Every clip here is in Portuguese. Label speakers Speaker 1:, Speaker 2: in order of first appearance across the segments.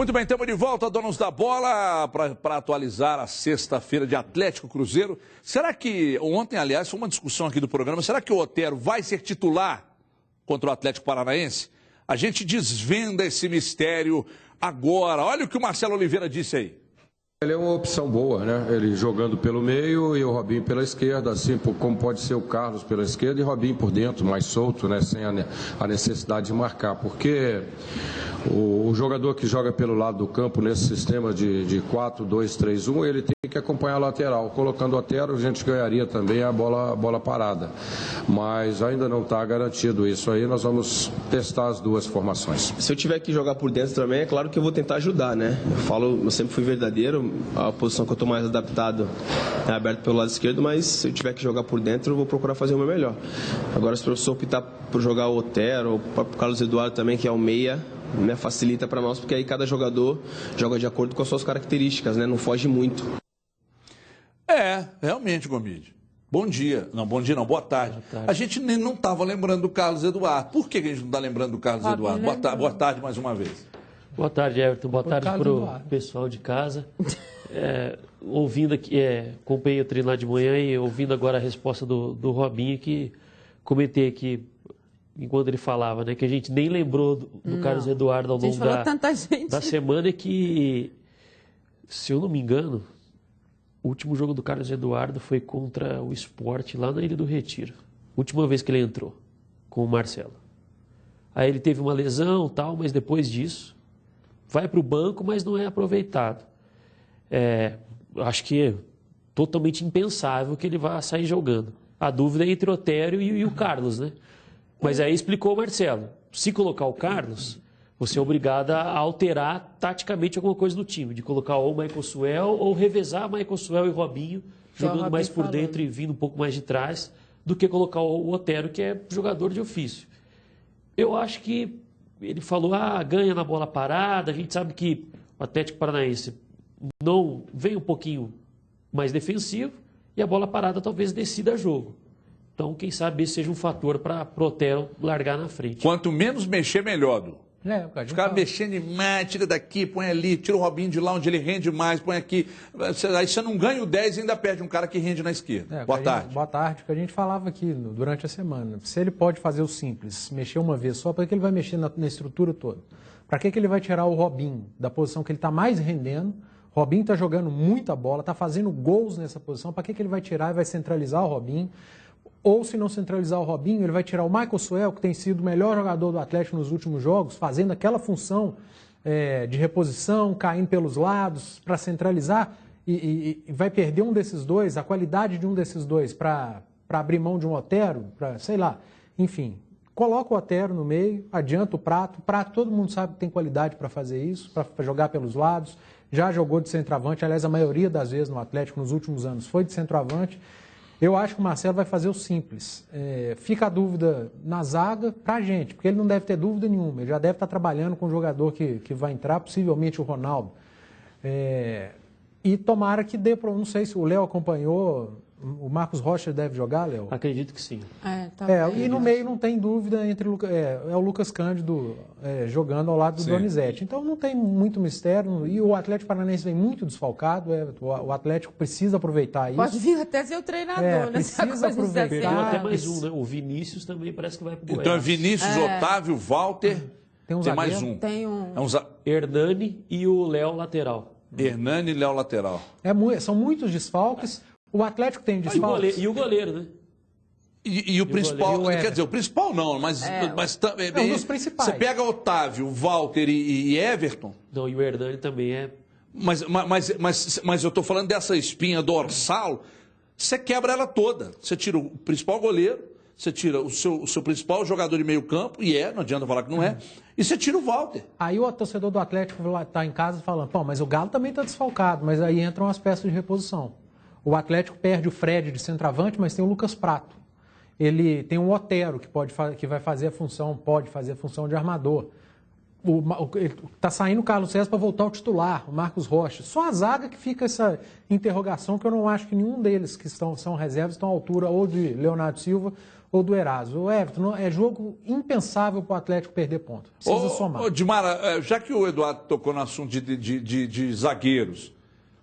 Speaker 1: Muito bem, estamos de volta, donos da bola, para atualizar a sexta-feira de Atlético Cruzeiro. Será que, ontem, aliás, foi uma discussão aqui do programa, será que o Otero vai ser titular contra o Atlético Paranaense? A gente desvenda esse mistério agora. Olha o que o Marcelo Oliveira disse aí.
Speaker 2: Ele é uma opção boa, né? Ele jogando pelo meio e o Robinho pela esquerda, assim como pode ser o Carlos pela esquerda e o Robinho por dentro, mais solto, né? Sem a necessidade de marcar, porque o jogador que joga pelo lado do campo nesse sistema de 4-2-3-1, ele tem que acompanhar a lateral. Colocando o Otero, a gente ganharia também a bola parada. Mas ainda não está garantido isso aí, nós vamos testar as duas formações.
Speaker 3: Se eu tiver que jogar por dentro também, é claro que eu vou tentar ajudar, né? Eu sempre fui verdadeiro, a posição que eu estou mais adaptado é aberto pelo lado esquerdo, mas se eu tiver que jogar por dentro, eu vou procurar fazer o meu melhor. Agora, se o professor optar por jogar o Otero, ou o próprio Carlos Eduardo também, que é o meia, né, facilita para nós, porque aí cada jogador joga de acordo com as suas características, né? Não foge muito.
Speaker 1: Realmente, Gomide. Bom dia. Não, bom dia não, boa tarde. Boa tarde. A gente nem não estava lembrando do Carlos Eduardo. Por que a gente não está lembrando do Carlos Eduardo? Boa tarde mais uma vez.
Speaker 4: Boa tarde, Everton. Boa tarde para o pessoal de casa. Ouvindo aqui, acompanhei o treino lá de manhã e ouvindo agora a resposta do Robinho, que comentei aqui, enquanto ele falava, né, que a gente nem lembrou do Carlos Eduardo ao longo da semana, e que, se eu não me engano, o último jogo do Carlos Eduardo foi contra o Sport, lá na Ilha do Retiro. Última vez que ele entrou com o Marcelo. Aí ele teve uma lesão e tal, mas depois disso vai para o banco, mas não é aproveitado. Acho que é totalmente impensável que ele vá sair jogando. A dúvida é entre o Otero e o Carlos, né? Mas aí explicou o Marcelo. Se colocar o Carlos, você é obrigado a alterar taticamente alguma coisa no time, de colocar ou o Michael Suel ou revezar Michael Suel e Robinho, jogando mais por dentro e vindo um pouco mais de trás, do que colocar o Otero, que é jogador de ofício. Eu acho que ele falou, ganha na bola parada, a gente sabe que o Atlético Paranaense não vem um pouquinho mais defensivo e a bola parada talvez decida jogo. Então, quem sabe esse seja um fator para o Otero largar na frente.
Speaker 1: Quanto menos mexer, melhor, Du. Os caras mexendo demais, tira daqui, põe ali, tira o Robinho de lá onde ele rende mais, põe aqui. Aí você não ganha o 10 e ainda perde um cara que rende na esquerda. Boa tarde.
Speaker 5: Boa tarde, que a gente falava aqui durante a semana. Se ele pode fazer o simples, mexer uma vez só, para que ele vai mexer na estrutura toda? Para que ele vai tirar o Robinho da posição que ele está mais rendendo? O Robinho está jogando muita bola, está fazendo gols nessa posição. Para que ele vai tirar e vai centralizar o Robinho? Ou, se não centralizar o Robinho, ele vai tirar o Michael Suel, que tem sido o melhor jogador do Atlético nos últimos jogos, fazendo aquela função de reposição, caindo pelos lados, para centralizar, e vai perder um desses dois, a qualidade de um desses dois, para abrir mão de um Otero, para, sei lá, enfim. Coloca o Otero no meio, adianta o Prato. Todo mundo sabe que tem qualidade para fazer isso, para jogar pelos lados. Já jogou de centroavante, aliás, a maioria das vezes no Atlético nos últimos anos foi de centroavante. Eu acho que o Marcelo vai fazer o simples. Fica a dúvida na zaga para a gente, porque ele não deve ter dúvida nenhuma. Ele já deve estar trabalhando com o jogador que vai entrar, possivelmente o Ronaldo. E tomara que dê para... Não sei se o Léo acompanhou... O Marcos Rocha deve jogar, Léo?
Speaker 4: Acredito que sim.
Speaker 5: E no meio não tem dúvida entre o Lucas Cândido jogando ao lado do Donizete. Então não tem muito mistério. E o Atlético Paranaense vem muito desfalcado. O Atlético precisa aproveitar isso.
Speaker 6: Pode vir até ser o treinador, né?
Speaker 5: Precisa aproveitar.
Speaker 4: Perdeu até mais um, né? O Vinícius também parece que vai para o Goiás.
Speaker 1: Então é Vinícius, Otávio, Walter. Tem mais um.
Speaker 6: Tem um.
Speaker 4: Hernani e o Léo lateral.
Speaker 1: Hernani e Léo lateral.
Speaker 5: São muitos desfalques. O Atlético tem desfalques.
Speaker 4: E o goleiro, né?
Speaker 1: E o principal, quer dizer, o principal não, mas
Speaker 5: um dos principais.
Speaker 1: Você pega Otávio, Walter e Everton.
Speaker 4: Não, e o Hernani também é.
Speaker 1: Mas eu estou falando dessa espinha dorsal, você quebra ela toda. Você tira o principal goleiro, você tira o seu principal jogador de meio campo, não adianta falar que não é, e você tira o Walter.
Speaker 5: Aí o torcedor do Atlético está em casa falando, mas o Galo também está desfalcado, mas aí entram as peças de reposição. O Atlético perde o Fred de centroavante, mas tem o Lucas Prato. Ele tem um Otero que vai fazer a função, pode fazer a função de armador. Está saindo o Carlos César para voltar ao titular, o Marcos Rocha. Só a zaga que fica essa interrogação, que eu não acho que nenhum deles que são reservas estão à altura ou de Leonardo Silva ou do Eraso. O Everton, é jogo impensável para o Atlético perder ponto. Precisa somar.
Speaker 1: Dimara, já que o Eduardo tocou no assunto de zagueiros,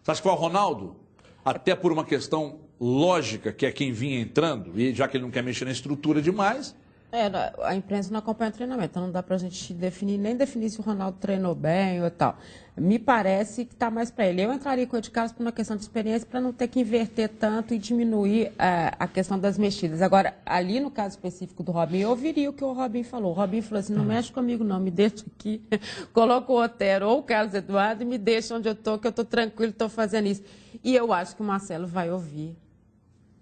Speaker 1: você acha que foi o Ronaldo? Até por uma questão lógica, que é quem vinha entrando, e já que ele não quer mexer na estrutura demais...
Speaker 6: A imprensa não acompanha o treinamento, então não dá para a gente nem definir se o Ronaldo treinou bem ou tal. Me parece que está mais para ele. Eu entraria com o Ed Carlos por uma questão de experiência para não ter que inverter tanto e diminuir a questão das mexidas. Agora, ali no caso específico do Robinho, eu ouviria o que o Robinho falou. O Robinho falou assim, não mexe comigo não, me deixa aqui, coloca o Otero ou o Carlos Eduardo e me deixa onde eu estou, que eu estou tranquilo, estou fazendo isso. E eu acho que o Marcelo vai ouvir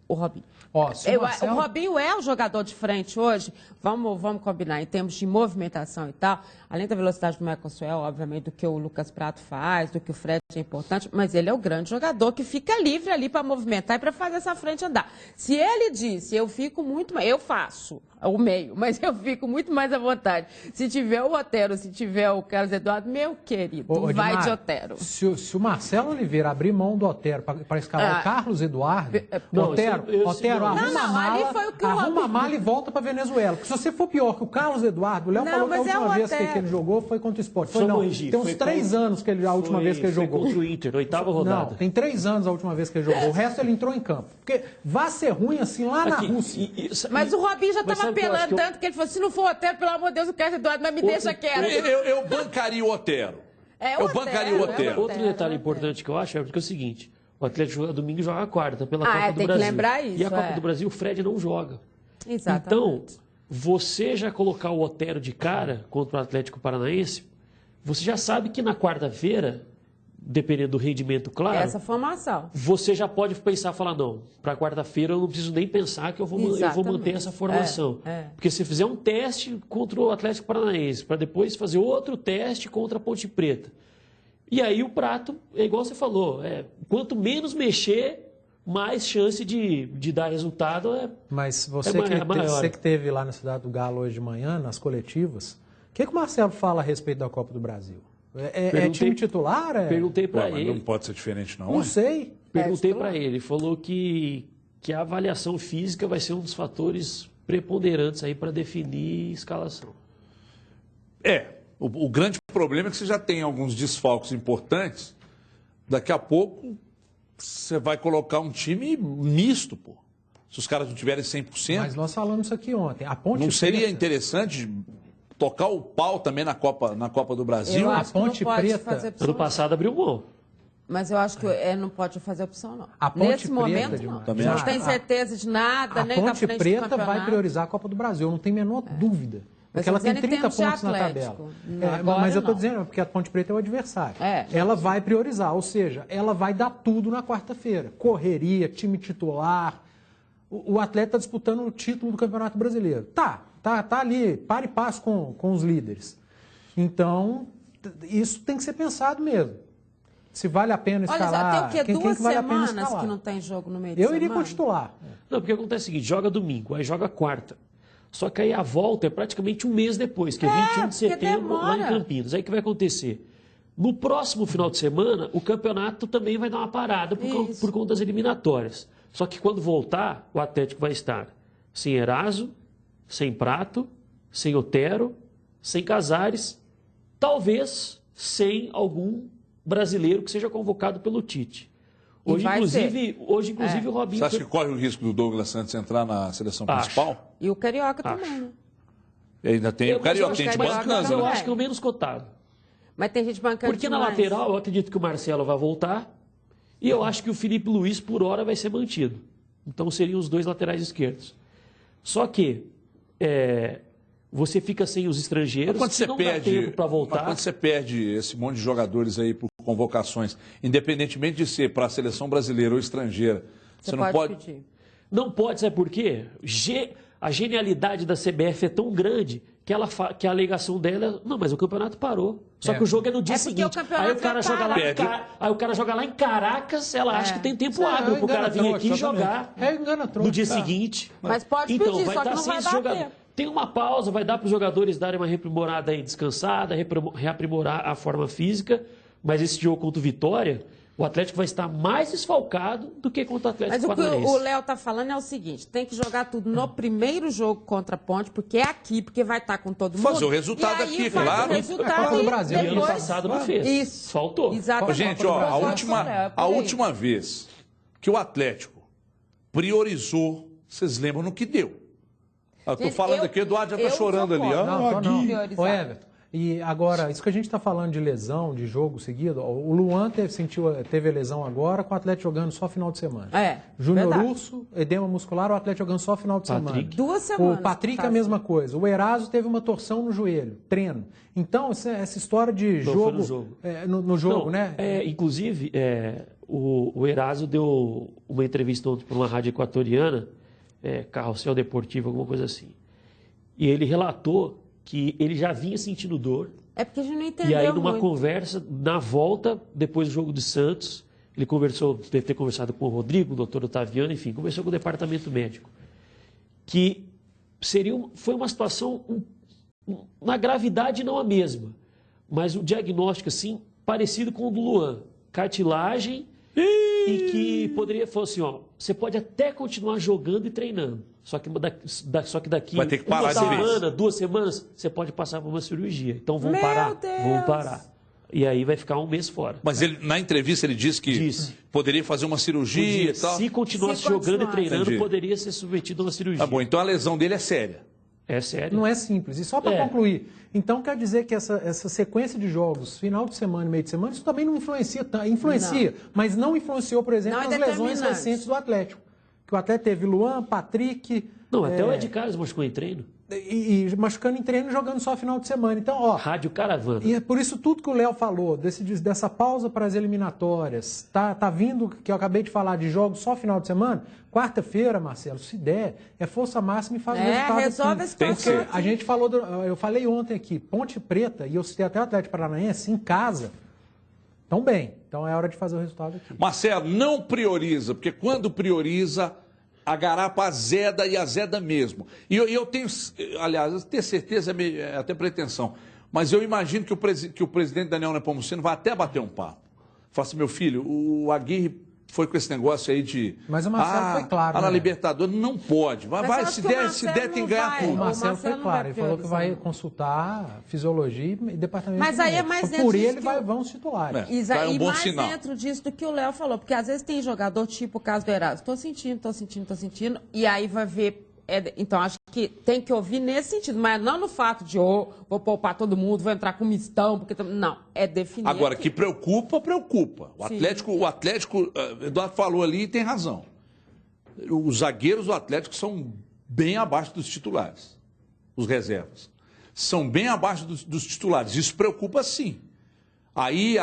Speaker 6: o Robinho. O Robinho é o jogador de frente hoje, vamos combinar, em termos de movimentação e tal, além da velocidade do Michael Suel, obviamente, do que o Lucas Prato faz, do que o Fred é importante, mas ele é o grande jogador que fica livre ali para movimentar e para fazer essa frente andar. Se ele disse, eu fico muito mais, eu faço o meio, mas eu fico muito mais à vontade. Se tiver o Otero, se tiver o Carlos Eduardo, meu querido, vai Dimar, de Otero.
Speaker 5: Se o Marcelo Oliveira abrir mão do Otero para escalar o Carlos Eduardo, Otero, arruma a mala e volta para Venezuela. Porque se você for pior que o Carlos Eduardo, o Léo falou que a última vez que ele jogou foi contra o Sport. Tem uns 3 anos que a última vez que ele jogou.
Speaker 4: Contra o Inter, 8ª rodada.
Speaker 5: Não, tem 3 anos a última vez que ele jogou. O resto ele entrou em campo. Porque vai ser ruim assim lá na Rússia.
Speaker 6: Mas o Robinho já estava apelando tanto que ele falou, se não for o Otero, pelo amor de Deus, o Carlos Eduardo, mas me deixa quieto.
Speaker 1: Eu bancaria o Otero. Bancaria o Otero.
Speaker 4: Outro detalhe importante que eu acho é porque é o seguinte, o Atlético joga domingo e joga quarta pela Copa do Brasil.
Speaker 6: Tem que lembrar isso.
Speaker 4: E a Copa do Brasil, o Fred não joga.
Speaker 6: Exatamente.
Speaker 4: Então, você já colocar o Otero de cara contra o Atlético Paranaense, você já sabe que na quarta-feira, dependendo do rendimento, claro...
Speaker 6: Essa formação.
Speaker 4: Você já pode pensar, falar, não, para quarta-feira eu não preciso nem pensar que eu vou manter essa formação. Porque se fizer um teste contra o Atlético Paranaense, para depois fazer outro teste contra a Ponte Preta. E aí o Prato, é igual você falou, quanto menos mexer, mais chance de dar resultado
Speaker 5: Mas você que esteve lá na Cidade do Galo hoje de manhã, nas coletivas, o que o Marcelo fala a respeito da Copa do Brasil? É time titular?
Speaker 4: Perguntei para ele.
Speaker 1: Não pode ser diferente, não?
Speaker 5: Não sei.
Speaker 4: Perguntei para ele. Ele falou que a avaliação física vai ser um dos fatores preponderantes aí para definir escalação.
Speaker 1: O grande problema é que você já tem alguns desfalques importantes. Daqui a pouco você vai colocar um time misto, pô. Se os caras não tiverem 100%.
Speaker 5: Mas nós falamos isso aqui ontem. A Ponte
Speaker 1: não seria interessante tocar o pau também na Copa do Brasil?
Speaker 5: A Ponte Preta...
Speaker 4: Ano passado abriu mão.
Speaker 6: Mas eu acho que não pode fazer opção, não.
Speaker 5: Nesse
Speaker 6: momento, não. Não tem certeza de nada, nem da frente do campeonato.
Speaker 5: A Ponte Preta vai priorizar a Copa do Brasil, não tem a menor dúvida. Porque ela tem 30 pontos na tabela. Mas eu estou dizendo, porque a Ponte Preta é o adversário. Ela vai priorizar, ou seja, ela vai dar tudo na quarta-feira. Correria, time titular. O atleta está disputando o título do Campeonato Brasileiro. Tá ali, para e passo com os líderes. Então, isso tem que ser pensado mesmo. Se vale a pena escalar...
Speaker 6: Olha, tem o quê? 2 semanas que não tem jogo no meio de semana?
Speaker 5: Eu iria com o titular.
Speaker 4: Não, porque acontece o seguinte, joga domingo, aí joga quarta. Só que aí a volta é praticamente um mês depois, que é 21 de setembro, lá em Campinas. Aí o que vai acontecer? No próximo final de semana, o campeonato também vai dar uma parada por conta das eliminatórias. Só que quando voltar, o Atlético vai estar sem Eraso, sem Prato, sem Otero, sem Casares, talvez sem algum brasileiro que seja convocado pelo Tite. Hoje, inclusive, o Robinho...
Speaker 1: Você acha que corre o risco do Douglas Santos entrar na seleção principal?
Speaker 6: E o Carioca também, né?
Speaker 1: E ainda tem o Carioca, tem gente bancando,
Speaker 4: mas eu acho que é o menos cotado.
Speaker 6: Mas tem gente bancando
Speaker 4: Porque na lateral, eu acredito que o Marcelo vai voltar e eu acho que o Felipe Luiz, por hora, vai ser mantido. Então, seriam os 2 laterais esquerdos. Só que você fica sem os estrangeiros, não dá tempo para voltar.
Speaker 1: Mas quando você perde esse monte de jogadores aí por convocações, independentemente de ser para a seleção brasileira ou estrangeira, você não pode
Speaker 6: pedir.
Speaker 4: Não pode, sabe por quê? A genialidade da CBF é tão grande que a alegação dela não, mas o campeonato parou. Só que o jogo é no dia seguinte. Aí o cara joga lá em Caracas, ela acha que tem tempo hábil para o cara vir aqui e jogar no dia seguinte.
Speaker 6: Mas pode pedir,
Speaker 4: vai
Speaker 6: só que
Speaker 4: estar
Speaker 6: não
Speaker 4: sem
Speaker 6: vai
Speaker 4: esse
Speaker 6: dar
Speaker 4: jogador.
Speaker 6: tempo.
Speaker 4: Tem uma pausa, vai dar para os jogadores darem uma reaprimorada aí, descansada, reaprimorar a forma física, mas esse jogo contra o Vitória, o Atlético vai estar mais desfalcado do que contra o Atlético Paranaense.
Speaker 6: Mas o Léo está falando é o seguinte, tem que jogar tudo no primeiro jogo contra a Ponte, porque é aqui, porque vai estar com todo mundo.
Speaker 1: Fazer o resultado aqui, claro.
Speaker 6: O resultado
Speaker 5: do Brasil.
Speaker 4: E ano passado não fez.
Speaker 6: Isso.
Speaker 4: Faltou.
Speaker 6: Exatamente.
Speaker 1: Gente, ó, a última vez que o Atlético priorizou, vocês lembram no que deu? Eu tô falando aqui, o Eduardo já tá chorando ali.
Speaker 5: Não. Ô, Everton, e agora, isso que a gente está falando de lesão, de jogo seguido, o Luan teve a lesão agora, com o Atlético jogando só final de semana. Júnior Urso, edema muscular, o Atlético jogando só final de semana.
Speaker 6: 2 semanas.
Speaker 5: O Patrick, a mesma coisa. O Eraso teve uma torção no joelho, treino. Então, essa história de jogo... No jogo, né?
Speaker 4: Inclusive, o Eraso deu uma entrevista ontem para uma rádio equatoriana, Carrossel Deportivo, alguma coisa assim. E ele relatou que ele já vinha sentindo dor.
Speaker 6: É porque a gente não entendeu.
Speaker 4: E aí, numa
Speaker 6: muito.
Speaker 4: conversa, na volta, depois do jogo de Santos, ele deve ter conversado com o Rodrigo, o doutor Otaviano, enfim, conversou com o departamento médico. Que foi uma situação, na gravidade não a mesma, mas o diagnóstico, assim, parecido com o do Luan. Cartilagem e que poderia, fosse, você pode até continuar jogando e treinando. Só que daqui
Speaker 1: vai ter que parar
Speaker 4: uma semana, 2 semanas, você pode passar por uma cirurgia. Então vamos parar. E aí vai ficar 1 mês fora.
Speaker 1: Mas ele, na entrevista ele disse que poderia fazer uma cirurgia e tal.
Speaker 4: Se continuasse jogando e treinando, poderia ser submetido a uma cirurgia.
Speaker 1: Tá bom, então a lesão dele é séria.
Speaker 4: É sério.
Speaker 5: Não é simples. E só para concluir, então quer dizer que essa sequência de jogos, final de semana e meio de semana, isso também não influencia, mas não influenciou, por exemplo, nas lesões recentes do Atlético. Que o Atlético teve Luan, Patrick...
Speaker 4: Não, até o Ed Carlos machucou em treino.
Speaker 5: E machucando em treino e jogando só final de semana. Então,
Speaker 4: Rádio Caravana.
Speaker 5: E é por isso tudo que o Léo falou, dessa pausa para as eliminatórias, tá vindo, que eu acabei de falar, de jogos só final de semana, quarta-feira, Marcelo, se der, é força máxima e faz o resultado.
Speaker 6: Resolve a situação.
Speaker 5: Porque a gente falou, eu falei ontem aqui, Ponte Preta, e eu citei até o Atlético Paranaense, em casa, estão bem. Então é hora de fazer o resultado aqui.
Speaker 1: Marcelo, não prioriza, porque quando prioriza, a garapa azeda e azeda mesmo. E eu tenho, aliás, eu tenho certeza, é até pretensão, mas eu imagino que o presidente Daniel Nepomuceno vai até bater um papo. Fala assim, meu filho, o Aguirre foi com esse negócio aí de...
Speaker 5: Mas o Marcelo foi claro.
Speaker 1: Na Libertadores não pode. Se der, tem que ganhar tudo.
Speaker 5: O Marcelo foi claro, ele falou que vai consultar fisiologia e departamento.
Speaker 6: Mas aí é mais dentro
Speaker 5: por ele vão os titulares.
Speaker 6: E mais dentro disso do que o Léo falou, porque às vezes tem jogador tipo o caso do Eraso. Tô sentindo, e aí vai ver... Então, acho que tem que ouvir nesse sentido, mas não no fato de, vou poupar todo mundo, vou entrar com mistão, porque... Não, é definir...
Speaker 1: Agora, que preocupa. O Atlético, Eduardo falou ali e tem razão. Os zagueiros do Atlético são bem abaixo dos titulares, os reservas. São bem abaixo dos titulares, isso preocupa sim. Aí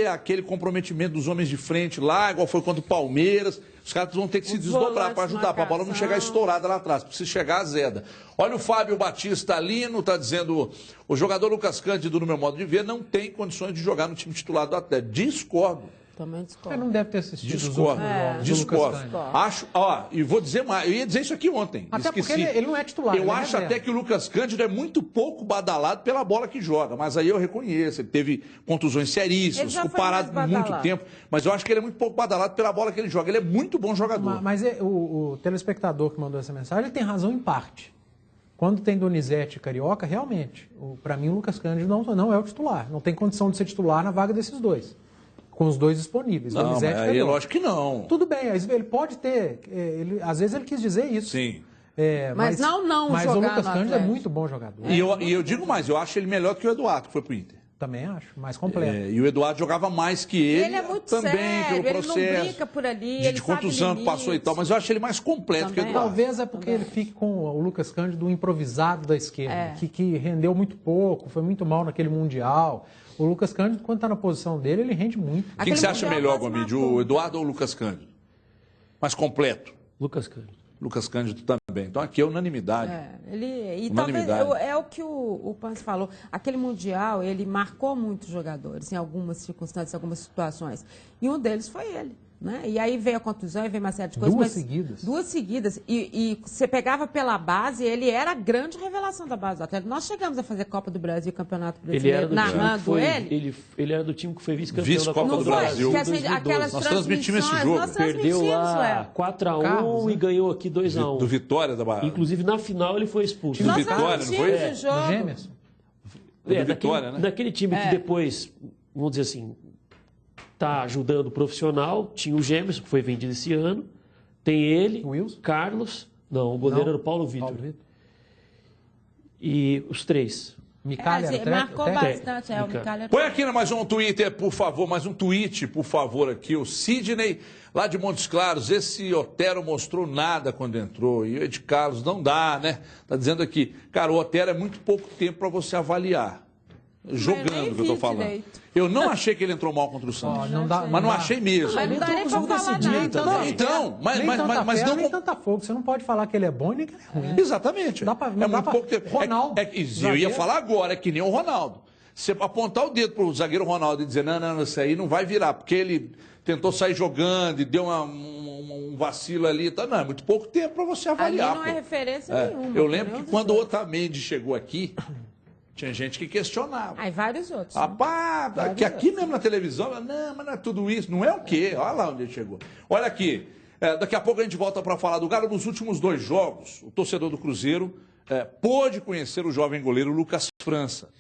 Speaker 1: aquele comprometimento dos homens de frente lá, igual foi contra o Palmeiras, os caras vão ter que se desdobrar para ajudar, para a bola não chegar estourada lá atrás, precisa chegar azeda. Olha o Fábio Batista Lino, está dizendo, o jogador Lucas Cândido, no meu modo de ver, não tem condições de jogar no time titular do Atlético. Discordo.
Speaker 6: Também discordo.
Speaker 5: Ele não deve ter assistido
Speaker 1: Discordo. Acho, e vou dizer mais, eu ia dizer isso aqui ontem.
Speaker 5: Até
Speaker 1: esqueci.
Speaker 5: porque ele não é titular.
Speaker 1: Eu acho até que o Lucas Cândido é muito pouco badalado pela bola que joga, mas aí eu reconheço, ele teve contusões seríssimas, ficou parado muito tempo, mas eu acho que ele é muito pouco badalado pela bola que ele joga. Ele é muito bom jogador.
Speaker 5: Mas o telespectador que mandou essa mensagem, ele tem razão em parte. Quando tem Donizete e Carioca, realmente, para mim o Lucas Cândido não é o titular. Não tem condição de ser titular na vaga desses dois. Com os dois disponíveis.
Speaker 1: Não, mas aí lógico que não.
Speaker 5: Tudo bem, ele pode ter. Às vezes ele quis dizer isso.
Speaker 1: Sim.
Speaker 5: Mas
Speaker 6: jogar
Speaker 5: o Lucas Cândido é muito bom jogador.
Speaker 1: E eu digo mais, eu acho ele melhor do que o Eduardo, que foi pro Inter.
Speaker 5: Também acho, mais completo.
Speaker 1: E o Eduardo jogava mais que ele.
Speaker 6: Ele é muito
Speaker 1: também
Speaker 6: sério,
Speaker 1: pelo processo.
Speaker 6: Ele não brinca por ali,
Speaker 1: de contusão que passou e tal, mas eu acho ele mais completo que o Eduardo.
Speaker 5: Talvez é porque ele fique com o Lucas Cândido, o improvisado da esquerda, que rendeu muito pouco, foi muito mal naquele Mundial. O Lucas Cândido, quando está na posição dele, ele rende muito.
Speaker 1: Quem que você acha melhor, Gomide? O Eduardo ou o Lucas Cândido? Mais completo?
Speaker 4: Lucas Cândido.
Speaker 1: Lucas Cândido também. Então aqui é unanimidade.
Speaker 6: Talvez é o que o Pans falou. Aquele Mundial, ele marcou muitos jogadores em algumas circunstâncias, algumas situações. E um deles foi ele. Né? E aí veio a contusão e veio uma série de coisas.
Speaker 5: Duas seguidas.
Speaker 6: Duas seguidas. E você pegava pela base, ele era a grande revelação da base do Atlético. Nós chegamos a fazer Copa do Brasil, Campeonato Brasileiro, narrando ele.
Speaker 4: Ele era do time que foi vice-campeão da
Speaker 1: Copa do Brasil.
Speaker 6: Que, assim, aquelas
Speaker 1: nós transmitimos esse jogo.
Speaker 6: Nós
Speaker 4: perdeu lá 4-1 e ganhou aqui 2-1.
Speaker 1: Do Vitória da Bahia.
Speaker 4: Inclusive, na final, ele foi expulso.
Speaker 1: Do Vitória, não foi?
Speaker 6: O jogo.
Speaker 5: Gêmeos.
Speaker 1: Vitória, né?
Speaker 4: Daquele time que depois, vamos dizer assim, está ajudando o profissional. Tinha o Gêmeos, que foi vendido esse ano. Tem ele,
Speaker 5: Wilson?
Speaker 4: Carlos. Não, o goleiro era o Paulo Vitor. E os três.
Speaker 5: Micalha era
Speaker 6: marcou bastante. O Micalha.
Speaker 1: Põe aqui mais um Twitter, por favor, mais um tweet, por favor, aqui. O Sidney, lá de Montes Claros. Esse Otero mostrou nada quando entrou. E o Ed Carlos não dá, né? Tá dizendo aqui, cara, o Otero é muito pouco tempo para você avaliar. Jogando, que eu tô falando.
Speaker 6: Direito.
Speaker 1: Eu não achei que ele entrou mal contra o Santos.
Speaker 5: Mas
Speaker 1: não achei mesmo.
Speaker 6: Mas não dá nem pra falar nada.
Speaker 1: Então,
Speaker 5: mas não nem tanta fogo. Você não pode falar que ele é bom e nem que ele é ruim.
Speaker 1: Exatamente.
Speaker 5: É muito pouco tempo. Ronaldo.
Speaker 1: Eu ia falar agora, é que nem o Ronaldo. Você apontar o dedo pro zagueiro Ronaldo e dizer, não, isso aí não vai virar, porque ele tentou sair jogando e deu um vacilo ali. Tá, não, é muito pouco tempo para você avaliar.
Speaker 6: Ali não é referência nenhuma.
Speaker 1: Eu lembro que quando o Otamendi chegou aqui, tinha gente que questionava.
Speaker 6: Aí vários outros.
Speaker 1: Rapaz, aqui mesmo na televisão, não, mas não é tudo isso. Não é o quê? Olha lá onde ele chegou. Olha aqui, daqui a pouco a gente volta para falar do Galo. Nos últimos 2 jogos, o torcedor do Cruzeiro pôde conhecer o jovem goleiro Lucas França.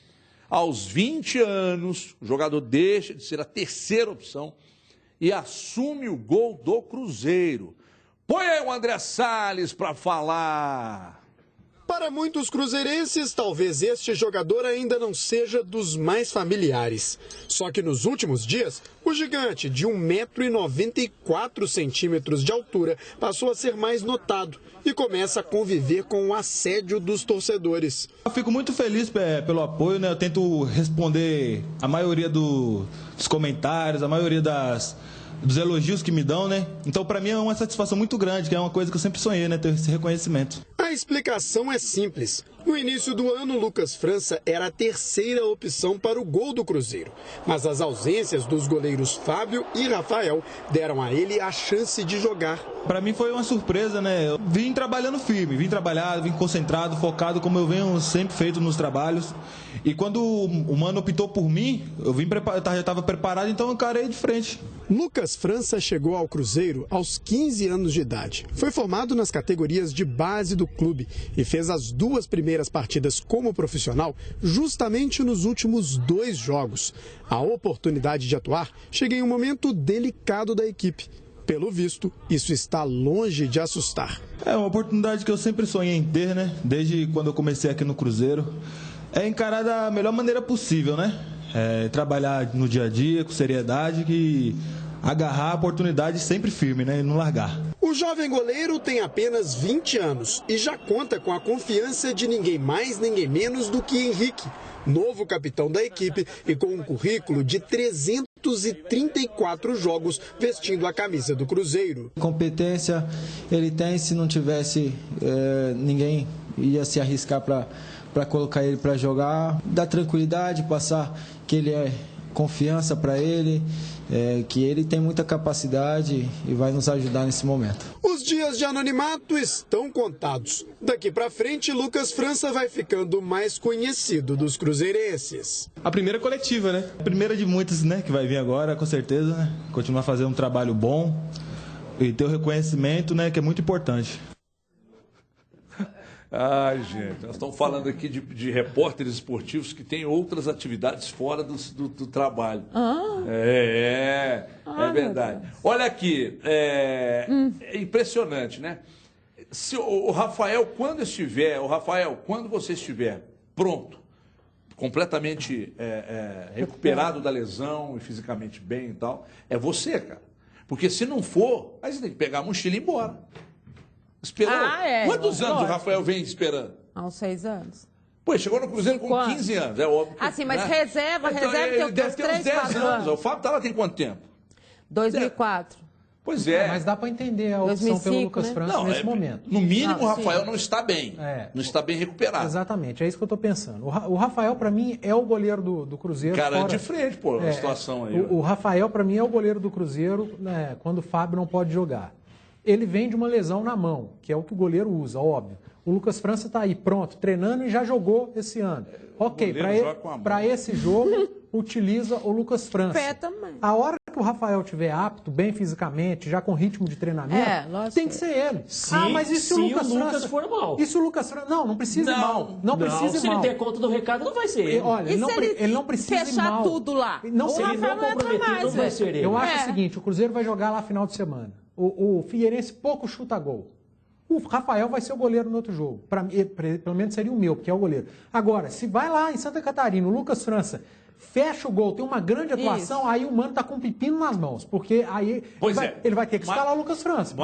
Speaker 1: Aos 20 anos, o jogador deixa de ser a terceira opção e assume o gol do Cruzeiro. Põe aí o André Salles para falar.
Speaker 7: Para muitos cruzeirenses, talvez este jogador ainda não seja dos mais familiares. Só que nos últimos dias, o gigante de 1,94 m de altura passou a ser mais notado e começa a conviver com o assédio dos torcedores.
Speaker 8: Eu fico muito feliz pelo apoio, né? Eu tento responder a maioria dos comentários, a maioria dos elogios que me dão, né? Então, para mim é uma satisfação muito grande, que é uma coisa que eu sempre sonhei, né? Ter esse reconhecimento.
Speaker 7: A explicação é simples. No início do ano, Lucas França era a terceira opção para o gol do Cruzeiro. Mas as ausências dos goleiros Fábio e Rafael deram a ele a chance de jogar.
Speaker 8: Para mim foi uma surpresa, né? Eu vim trabalhando firme, vim concentrado, focado, como eu venho sempre feito nos trabalhos. E quando o Mano optou por mim, eu já estava preparado, então eu encarei de frente.
Speaker 7: Lucas França chegou ao Cruzeiro aos 15 anos de idade. Foi formado nas categorias de base do clube e fez as 2 primeiras partidas como profissional justamente nos últimos 2 jogos. A oportunidade de atuar chega em um momento delicado da equipe. Pelo visto, isso está longe de assustar.
Speaker 8: É uma oportunidade que eu sempre sonhei em ter, né? Desde quando eu comecei aqui no Cruzeiro. É encarar da melhor maneira possível, né? Trabalhar no dia a dia, com seriedade e agarrar a oportunidade sempre firme, né? E não largar.
Speaker 7: O jovem goleiro tem apenas 20 anos e já conta com a confiança de ninguém mais, ninguém menos do que Henrique, novo capitão da equipe e com um currículo de 334 jogos vestindo a camisa do Cruzeiro.
Speaker 9: Competência ele tem, se não tivesse, ninguém ia se arriscar para colocar ele para jogar. Dá tranquilidade, passar que ele é confiança para ele, que ele tem muita capacidade e vai nos ajudar nesse momento.
Speaker 7: Os dias de anonimato estão contados. Daqui para frente, Lucas França vai ficando mais conhecido dos cruzeirenses.
Speaker 8: A primeira coletiva, né? A primeira de muitas, né? Que vai vir agora, com certeza, né? Continuar fazendo um trabalho bom e ter o reconhecimento, né? Que é muito importante.
Speaker 1: Ai, gente, nós estamos falando aqui de repórteres esportivos que têm outras atividades fora do trabalho. É verdade. Olha aqui, é impressionante, né? Se o Rafael, quando você estiver pronto, completamente recuperado da lesão e fisicamente bem e tal, é você, cara. Porque se não for, aí você tem que pegar a mochila e ir embora. Esperando. Quantos anos o Rafael vem esperando?
Speaker 6: Há uns 6 anos.
Speaker 1: Pô, chegou no Cruzeiro com 15 anos, é óbvio.
Speaker 6: Assim, mas
Speaker 1: né?
Speaker 6: reserva
Speaker 1: Então,
Speaker 6: tem
Speaker 1: deve ter uns 10 anos. O Fábio tá lá tem quanto tempo?
Speaker 6: 2004.
Speaker 1: Pois é.
Speaker 5: Mas dá para entender a opção
Speaker 6: 2005,
Speaker 5: pelo Lucas
Speaker 6: né?
Speaker 5: França nesse momento.
Speaker 1: No mínimo, o
Speaker 6: Ah, sim.
Speaker 1: Rafael não está bem. Não está bem recuperado.
Speaker 5: Exatamente, é isso que eu estou pensando. O Rafael, para mim, é o goleiro do Cruzeiro.
Speaker 1: Cara,
Speaker 5: fora...
Speaker 1: de frente, pô, a situação aí.
Speaker 5: O Rafael, para mim, é o goleiro do Cruzeiro, né, quando o Fábio não pode jogar. Ele vem de uma lesão na mão, que é o que o goleiro usa, óbvio. O Lucas França está aí, pronto, treinando e já jogou esse ano. Ok, para esse jogo, utiliza o Lucas França.
Speaker 6: Pé também.
Speaker 5: A hora que o Rafael estiver apto, bem fisicamente, já com ritmo de treinamento, tem que ser ele.
Speaker 4: Mas e se o Lucas for mal?
Speaker 5: E se o Lucas França... Não precisa ir mal. Não precisa ir
Speaker 4: se
Speaker 5: mal.
Speaker 4: ele der conta do recado, não vai ser ele.
Speaker 5: Olha, ele não precisa ir mal.
Speaker 6: Fechar tudo lá?
Speaker 5: Não,
Speaker 4: se ele não comprometer, não vai ser ele.
Speaker 5: Eu acho o seguinte, o Cruzeiro vai jogar lá final de semana. O Figueirense pouco chuta gol. O Rafael vai ser o goleiro no outro jogo. Pelo menos seria o meu, porque é o goleiro. Agora, se vai lá em Santa Catarina, o Lucas França fecha o gol, tem uma grande atuação, aí o Mano tá com o pepino nas mãos. Porque aí ele vai ter que escalar o Lucas França.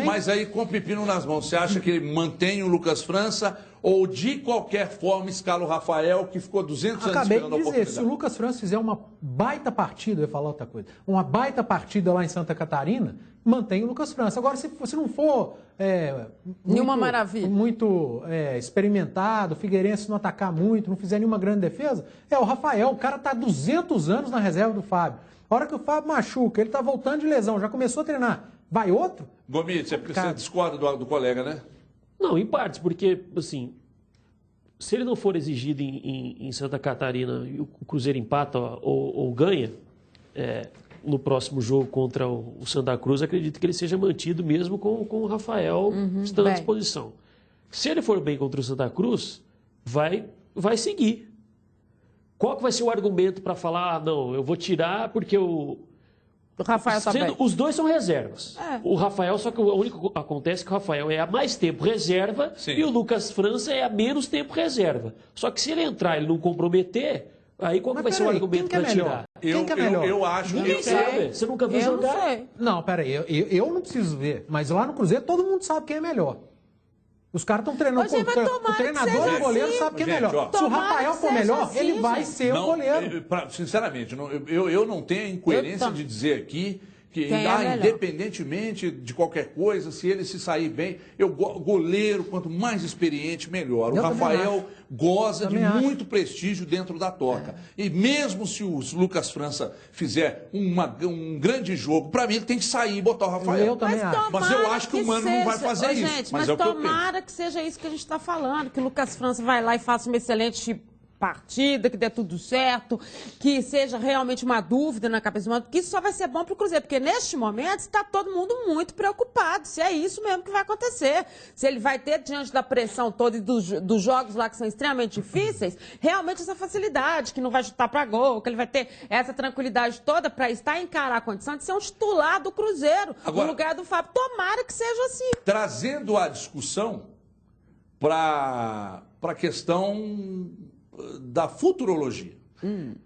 Speaker 1: Mas aí, com o pepino nas mãos, você acha que ele mantém o Lucas França ou de qualquer forma escala o Rafael, que ficou 200 anos esperando a oportunidade?
Speaker 5: Se o Lucas França fizer uma baita partida, eu ia falar outra coisa, uma baita partida lá em Santa Catarina, mantém o Lucas França. Agora, se não for
Speaker 6: nenhuma maravilha,
Speaker 5: muito experimentado, o Figueirense não atacar muito, não fizer nenhuma grande defesa, o Rafael, o cara está 200 anos na reserva do Fábio. A hora que o Fábio machuca, ele está voltando de lesão, já começou a treinar, vai outro?
Speaker 1: Gomes, você discorda do colega, né?
Speaker 4: Não, em partes, porque, assim, se ele não for exigido em Santa Catarina e o Cruzeiro empata ou ganha, no próximo jogo contra o Santa Cruz, acredito que ele seja mantido mesmo com o Rafael estando à disposição. Se ele for bem contra o Santa Cruz, vai seguir. Qual que vai ser o argumento para falar, não, eu vou tirar porque o
Speaker 6: Rafael tá bem.
Speaker 4: Os dois são reservas. O Rafael, só que o único que acontece é que o Rafael é há mais tempo reserva e o Lucas França é há menos tempo reserva. Só que se ele entrar e ele não comprometer, aí qual que vai ser o argumento para tirar?
Speaker 5: Quem que é melhor?
Speaker 1: Eu acho...
Speaker 4: Ninguém sabe. Você nunca viu jogar?
Speaker 6: Não sei.
Speaker 5: Não, peraí, eu não preciso ver. Mas lá no Cruzeiro todo mundo sabe quem é melhor. Os caras estão treinando com o treinador e o goleiro sabe quem é melhor. Se o Rafael for melhor, ele vai ser o goleiro.
Speaker 1: Sinceramente, eu não tenho a incoerência de dizer aqui que, independentemente de qualquer coisa, se ele se sair bem, goleiro, quanto mais experiente, melhor. O Rafael goza de muito prestígio dentro da toca. E mesmo se o Lucas França fizer um grande jogo, para mim ele tem que sair e botar o Rafael.
Speaker 5: Eu também acho.
Speaker 1: Mas eu acho que o Mano não vai fazer isso.
Speaker 6: Gente, mas tomara que seja isso que a gente está falando, que o Lucas França vai lá e faça uma excelente partida, que dê tudo certo, que seja realmente uma dúvida na cabeça do Mano, porque isso só vai ser bom para o Cruzeiro, porque neste momento está todo mundo muito preocupado, se é isso mesmo que vai acontecer, se ele vai ter, diante da pressão toda e dos jogos lá que são extremamente difíceis, realmente essa facilidade, que não vai chutar para gol, que ele vai ter essa tranquilidade toda para estar encarar a condição de ser um titular do Cruzeiro, no lugar do Fábio. Tomara que seja assim.
Speaker 1: Trazendo a discussão para a questão da futurologia.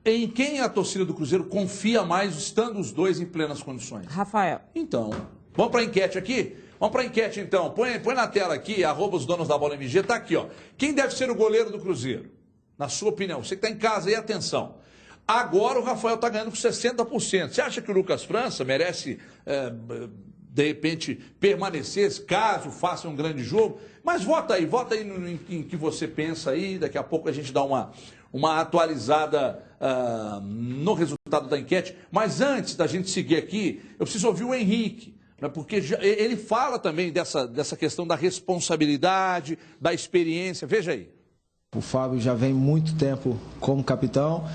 Speaker 1: Em quem a torcida do Cruzeiro confia mais, estando os dois em plenas condições?
Speaker 6: Rafael.
Speaker 1: Então, vamos para a enquete aqui? Vamos para a enquete, então. Põe na tela aqui, @osdonosdabola_mg, tá aqui, ó. Quem deve ser o goleiro do Cruzeiro? Na sua opinião. Você que está em casa aí, atenção. Agora o Rafael está ganhando com 60%. Você acha que o Lucas França merece, de repente, permanecer, caso faça um grande jogo? Mas vota aí em que você pensa aí. Daqui a pouco a gente dá uma atualizada no resultado da enquete. Mas antes da gente seguir aqui, eu preciso ouvir o Henrique, né, porque ele fala também dessa questão da responsabilidade, da experiência. Veja aí.
Speaker 9: O Fábio já vem muito tempo como capitão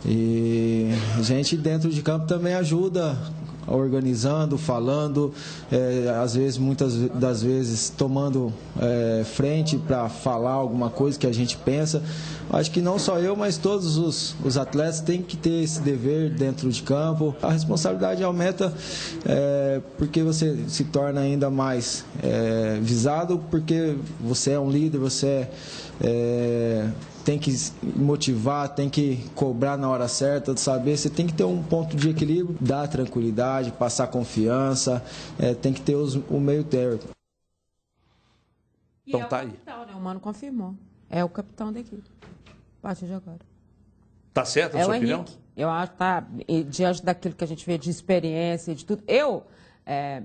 Speaker 9: e a gente dentro de campo também ajuda, organizando, falando, às vezes, muitas das vezes, tomando frente para falar alguma coisa que a gente pensa. Acho que não só eu, mas todos os atletas têm que ter esse dever dentro de campo. A responsabilidade aumenta porque você se torna ainda mais visado, porque você é um líder, você tem que motivar, tem que cobrar na hora certa, saber, você tem que ter um ponto de equilíbrio, dar tranquilidade, passar confiança, tem que ter o meio termo.
Speaker 1: Então tá aí.
Speaker 6: Capitão, né? O Mano confirmou. É o capitão da equipe. A partir de agora.
Speaker 1: Tá certo a sua opinião?
Speaker 6: Eu acho que tá, diante daquilo que a gente vê de experiência e de tudo. Eu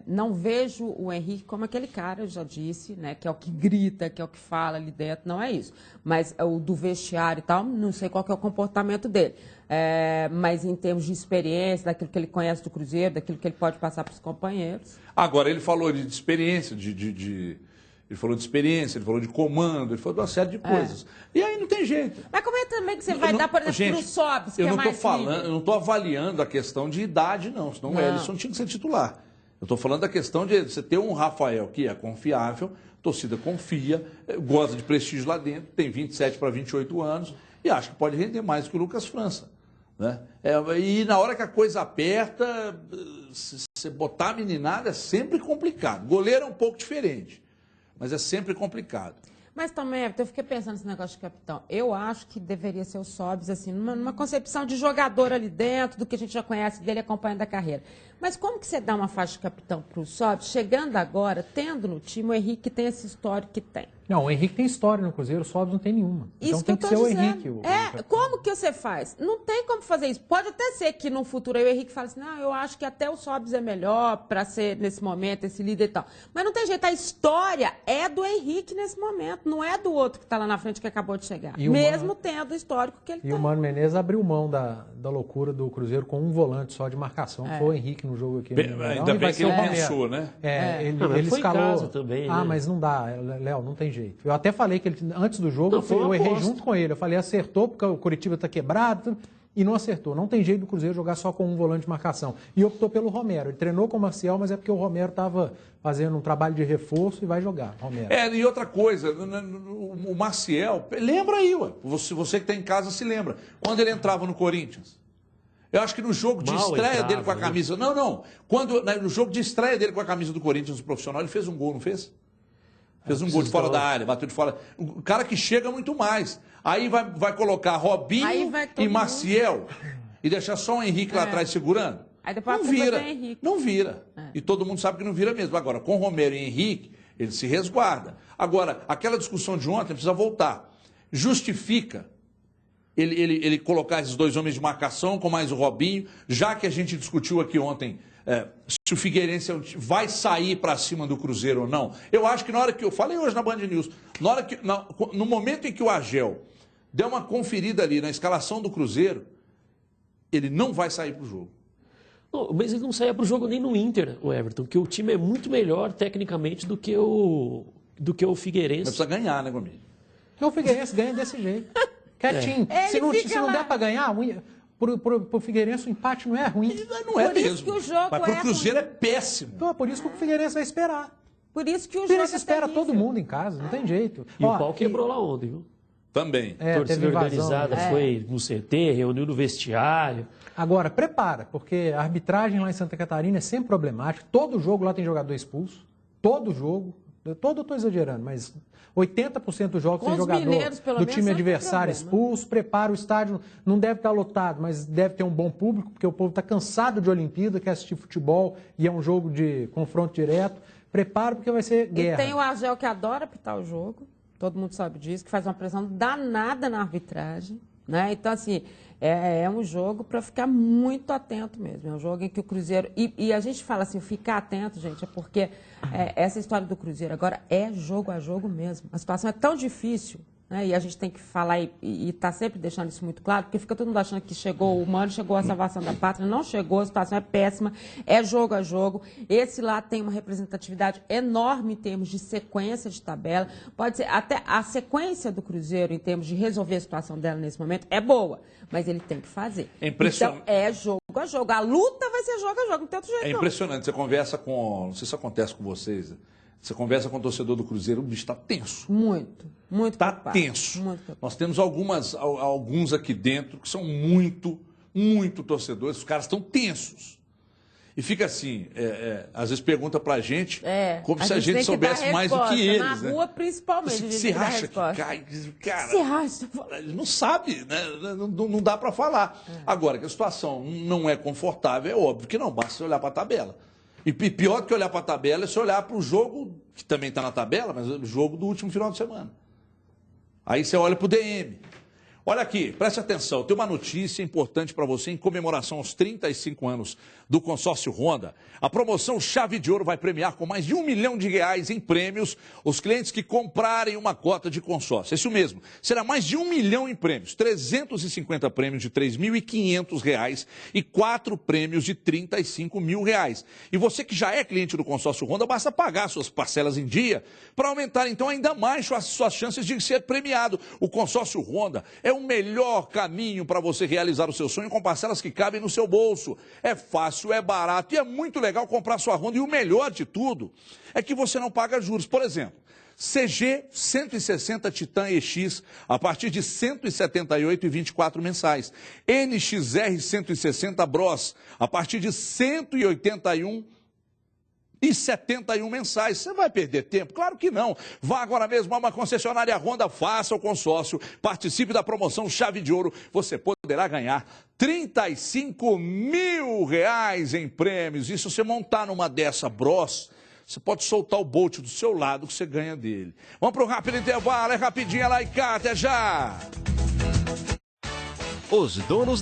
Speaker 6: Não vejo o Henrique como aquele cara, eu já disse, né, que é o que grita, que é o que fala ali dentro, não é isso. Mas o do vestiário e tal, não sei qual que é o comportamento dele. Mas em termos de experiência, daquilo que ele conhece do Cruzeiro, daquilo que ele pode passar para os companheiros.
Speaker 1: Agora, ele falou de experiência, ele falou de experiência, ele falou de comando, ele falou de uma série de coisas. E aí não tem jeito.
Speaker 6: Mas como é também que você vai dar, por exemplo, para o Sobs, que é mais
Speaker 1: eu não estou avaliando a questão de idade, não. Senão o Ellison tinha que ser titular. Eu estou falando da questão de você ter um Rafael que é confiável, a torcida confia, goza de prestígio lá dentro, tem 27 para 28 anos e acho que pode render mais que o Lucas França. Né? E na hora que a coisa aperta, você botar a meninada é sempre complicado. Goleiro é um pouco diferente, mas é sempre complicado.
Speaker 6: Mas também, eu fiquei pensando nesse negócio de capitão. Eu acho que deveria ser o Sobs, assim, numa concepção de jogador ali dentro, do que a gente já conhece dele acompanhando a carreira. Mas como que você dá uma faixa de capitão para o Sobs, chegando agora, tendo no time o Henrique que tem esse histórico que tem?
Speaker 5: Não, o Henrique tem história no Cruzeiro, o Sobs não tem nenhuma.
Speaker 6: Isso
Speaker 5: então tem que ser
Speaker 6: dizendo.
Speaker 5: o Henrique.
Speaker 6: Como que você faz? Não tem como fazer isso. Pode até ser que no futuro aí o Henrique fale assim, não, eu acho que até o Sobs é melhor para ser, nesse momento, esse líder e tal. Mas não tem jeito, a história é do Henrique nesse momento, não é do outro que está lá na frente que acabou de chegar. Mesmo tendo o histórico que ele tem.
Speaker 5: E o Mano Menezes abriu mão da loucura do Cruzeiro com um volante só de marcação, que foi o Henrique no jogo aqui.
Speaker 1: Ainda bem que ele pensou, né?
Speaker 5: Ele
Speaker 4: foi
Speaker 5: escalou.
Speaker 4: Em casa também, né?
Speaker 5: Mas não dá, Léo, não tem jeito. Eu até falei que ele, antes do jogo, eu errei junto com ele. Eu falei, acertou, porque o Coritiba está quebrado, e não acertou. Não tem jeito do Cruzeiro jogar só com um volante de marcação. E optou pelo Romero. Ele treinou com o Marcial, mas é porque o Romero estava fazendo um trabalho de reforço e vai jogar, Romero.
Speaker 1: E outra coisa, o Maciel, lembra aí, ué, você que está em casa se lembra, quando ele entrava no Corinthians. Eu acho que no jogo de estreia dele com a camisa... Não. No jogo de estreia dele com a camisa do Corinthians, no profissional, ele fez um gol, não fez? Fez um gol de fora da área, bateu de fora. O cara que chega muito mais. Aí vai colocar Robinho e Maciel e deixar só o Henrique lá atrás segurando.
Speaker 6: Aí depois
Speaker 1: não vira. E todo mundo sabe que não vira mesmo. Agora, com Romero e Henrique, ele se resguarda. Agora, aquela discussão de ontem precisa voltar. Justifica ele colocar esses dois homens de marcação com mais o Robinho, já que a gente discutiu aqui ontem se o Figueirense vai sair para cima do Cruzeiro ou não. Eu acho que na hora que eu falei hoje na Band News, no momento em que o Agel deu uma conferida ali na escalação do Cruzeiro, ele não vai sair para o jogo.
Speaker 4: Não, mas ele não saía para o jogo nem no Inter, o Everton, porque o time é muito melhor tecnicamente do que o Figueirense.
Speaker 1: Mas precisa ganhar, né, Gomes?
Speaker 5: O Figueirense ganha desse jeito, quietinho. Se não der para ganhar... Pro Figueirense o empate não é ruim.
Speaker 1: Não é mesmo. Mas pro Cruzeiro é péssimo.
Speaker 5: Então, por isso que o Figueirense vai esperar.
Speaker 6: Por isso que o
Speaker 5: Figueirense espera todo mundo em casa, não tem jeito.
Speaker 4: E o pau quebrou lá ontem, viu?
Speaker 1: Também.
Speaker 4: Torcida organizada foi no CT, reuniu no vestiário.
Speaker 5: Agora, prepara, porque a arbitragem lá em Santa Catarina é sempre problemática. Todo jogo lá tem jogador expulso. Todo jogo. Eu estou exagerando, mas 80% dos jogos tem jogador do time adversário expulso. Prepara o estádio, não deve estar lotado, mas deve ter um bom público, porque o povo está cansado de Olimpíada, quer assistir futebol e é um jogo de confronto direto. Prepara, porque vai ser guerra.
Speaker 6: E tem o Agel que adora apitar o jogo, todo mundo sabe disso, que faz uma pressão danada na arbitragem, né? Então, assim, é um jogo para ficar muito atento mesmo. É um jogo em que o Cruzeiro... E a gente fala assim, ficar atento, gente, é porque essa história do Cruzeiro agora é jogo a jogo mesmo. A situação é tão difícil, né? E a gente tem que falar e tá sempre deixando isso muito claro, porque fica todo mundo achando que chegou o Mano, chegou a salvação da pátria. Não chegou, a situação é péssima, é jogo a jogo. Esse lá tem uma representatividade enorme em termos de sequência de tabela. Pode ser, até a sequência do Cruzeiro, em termos de resolver a situação dela nesse momento, é boa, mas ele tem que fazer.
Speaker 1: É impressionante.
Speaker 6: Então, é jogo a jogo. A luta vai ser jogo a jogo, não tem outro jeito.
Speaker 1: É impressionante. Você conversa com... Não sei se isso acontece com vocês. Você conversa com o torcedor do Cruzeiro, o bicho está tenso.
Speaker 6: Muito preocupado.
Speaker 1: Tenso.
Speaker 6: Muito preocupado.
Speaker 1: Nós temos alguns aqui dentro que são muito torcedores. Os caras estão tensos. E fica assim, às vezes pergunta pra gente como se a gente soubesse mais do que eles.
Speaker 6: Na rua, principalmente.
Speaker 1: Se racha que cai, cara. Se racha. Não sabe, né? Não dá para falar. Agora, que a situação não é confortável, é óbvio que não, basta você olhar para a tabela. E pior do que olhar para a tabela é você olhar para o jogo, que também está na tabela, mas o jogo do último final de semana. Aí você olha para o DM. Olha aqui, preste atenção, tem uma notícia importante para você em comemoração aos 35 anos do consórcio Honda. A promoção Chave de Ouro vai premiar com mais de R$1 milhão em prêmios os clientes que comprarem uma cota de consórcio. Isso mesmo, será mais de R$1 milhão em prêmios, 350 prêmios de R$ 3.500 e 4 prêmios de R$ 35 mil. E você que já é cliente do consórcio Honda, basta pagar suas parcelas em dia para aumentar então ainda mais suas chances de ser premiado. O consórcio Honda é o melhor caminho para você realizar o seu sonho com parcelas que cabem no seu bolso. É fácil, é barato e é muito legal comprar sua Honda. E o melhor de tudo é que você não paga juros. Por exemplo, CG 160 Titan EX a partir de R$ 178,24 mensais. NXR 160 Bros a partir de R$ 181,71 mensais. Você vai perder tempo? Claro que não. Vá agora mesmo a uma concessionária Honda, faça o consórcio, participe da promoção Chave de Ouro. Você poderá ganhar R$ 35 mil em prêmios. E se você montar numa dessa Bros, você pode soltar o Bolt do seu lado que você ganha dele. Vamos para um rápido intervalo, é rapidinho lá e cá, até já!
Speaker 10: Os donos